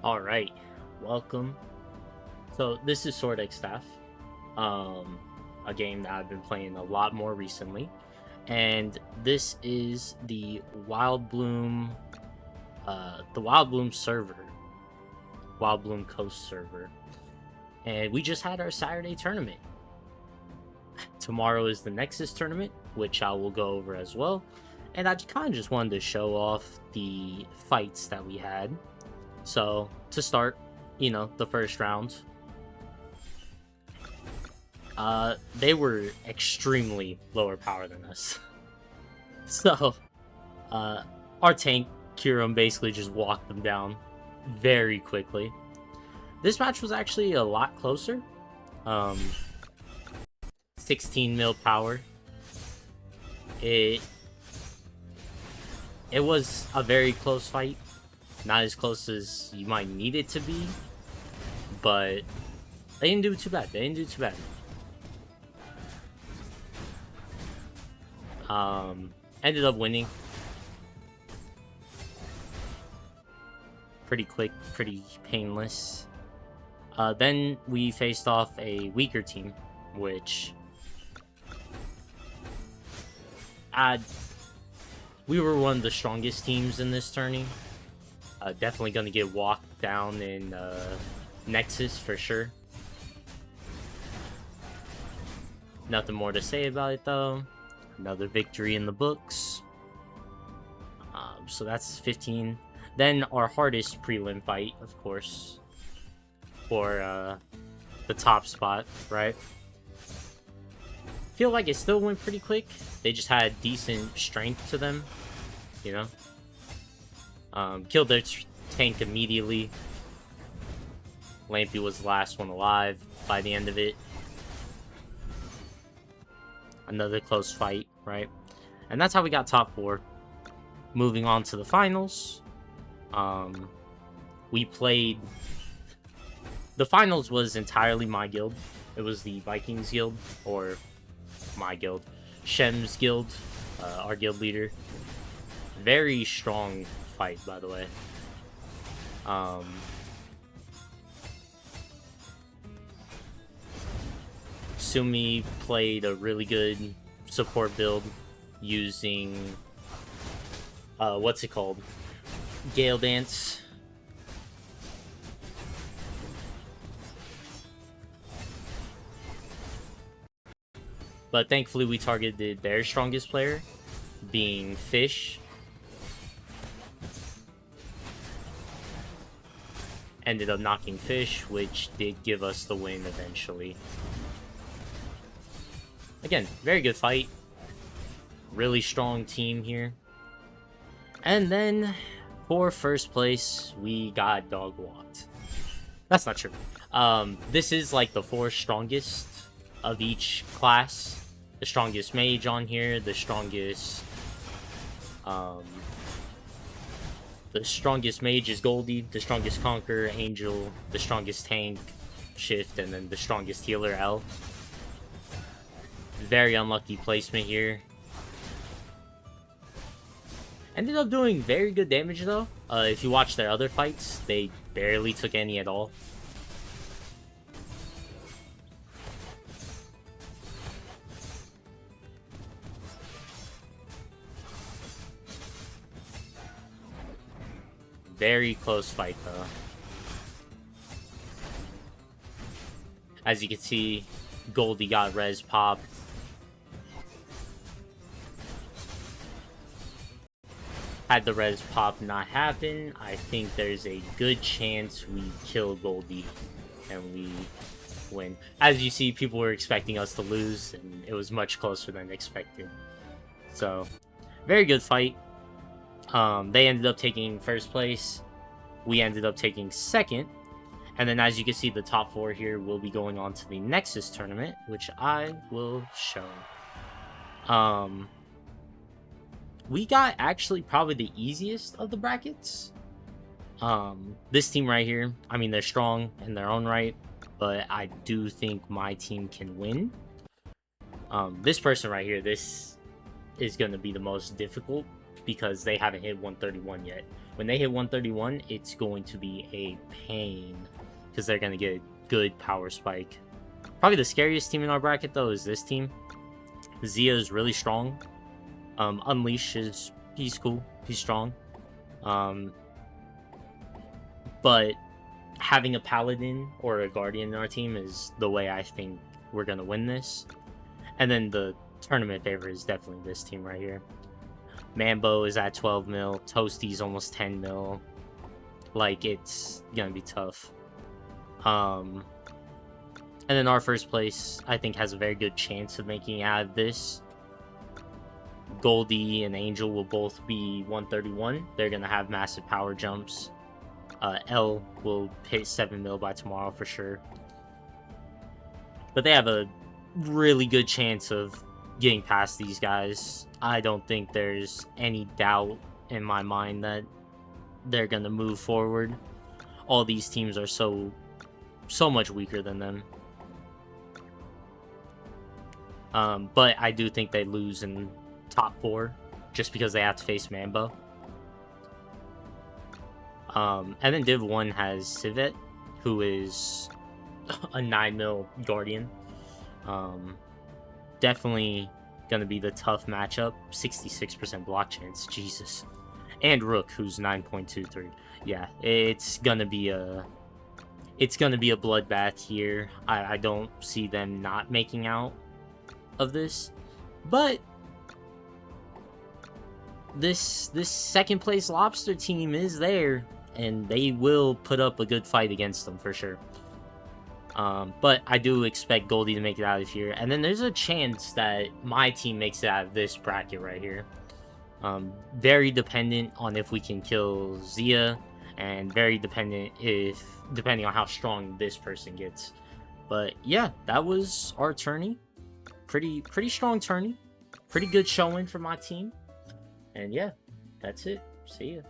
All right, welcome. So this is Sword X Staff, a game that I've been playing a lot more recently, and this is the Wild Bloom server, Wild Bloom Coast server, and we just had our Saturday tournament. Tomorrow is the Nexus tournament, which I will go over as well, and I kind of just wanted to show off the fights that we had. So to start, the first round, they were extremely lower power than us. So, our tank, Kiram, basically just walked them down very quickly. This match was actually a lot closer. 16 mil power. It was a very close fight. Not as close as you might need it to be, but they didn't do too bad. Ended up winning. Pretty quick, pretty painless. Then we faced off a weaker team, which we were one of the strongest teams in this tourney. Definitely gonna get walked down in Nexus for sure. Nothing more to say about it though. Another victory in the books. So that's 15. Then our hardest prelim fight, of course, for the top spot, right? Feel like it still went pretty quick. They just had decent strength to them, you know? Killed their tank immediately. Lampy was the last one alive by the end of it. Another close fight, right? And that's how we got top 4. Moving on to the finals. We played... The finals was entirely my guild. It was the Vikings guild, or my guild. Shem's guild, our guild leader. Very strong fight, by the way. Sumi played a really good support build using what's it called? Gale Dance. But thankfully we targeted their strongest player, being Fish. Ended up knocking Fish, which did give us the win eventually. Again, very good fight. Really strong team here. And then, for first place, we got dog walked. That's not true. This is like the 4 strongest of each class. The strongest mage on here, the strongest mage is Goldie, the strongest conqueror, Angel, the strongest tank, Shift, and then the strongest healer, L. Very unlucky placement here. Ended up doing very good damage though. If you watch their other fights, they barely took any at all. Very close fight though. As you can see, Goldie got res popped. Had the res pop not happen, I think there's a good chance we kill Goldie and we win. As you see, people were expecting us to lose, and it was much closer than expected. So, very good fight. They ended up taking first place. We ended up taking second. And then as you can see, the top 4 here will be going on to the Nexus tournament, which I will show. We got actually probably the easiest of the brackets. This team right here, I mean, they're strong in their own right, but I do think my team can win. This person right here, this is going to be the most difficult because they haven't hit 131 yet. When they hit 131, it's going to be a pain because they're going to get a good power spike. Probably the scariest team in our bracket, though, is this team. Zia is really strong. Unleash is... he's cool. He's strong. But having a Paladin or a Guardian in our team is the way I think we're going to win this. And then the tournament favorite is definitely this team right here. Mambo is at 12 mil. Toasty's almost 10 mil. Like, it's going to be tough. And then our first place, I think, has a very good chance of making it out of this. Goldie and Angel will both be 131. They're going to have massive power jumps. L will hit 7 mil by tomorrow for sure. But they have a really good chance of getting past these guys. I don't think there's any doubt in my mind that they're going to move forward. All these teams are so much weaker than them. But I do think they lose in top 4 just because they have to face Mambo. And then Div 1 has Civet, who is a 9 mil Guardian. Definitely going to be the tough matchup. 66% block chance, Jesus. And Rook, who's 9.23. Yeah, it's going to be a bloodbath here. I don't see them not making out of this. But this second place Lobster team is there, and they will put up a good fight against them for sure. But I do expect Goldie to make it out of here. And then there's a chance that my team makes it out of this bracket right here. Very dependent on if we can kill Zia, and very dependent depending on how strong this person gets. But yeah, that was our tourney. Pretty strong tourney. Pretty good showing for my team. And yeah, that's it. See ya.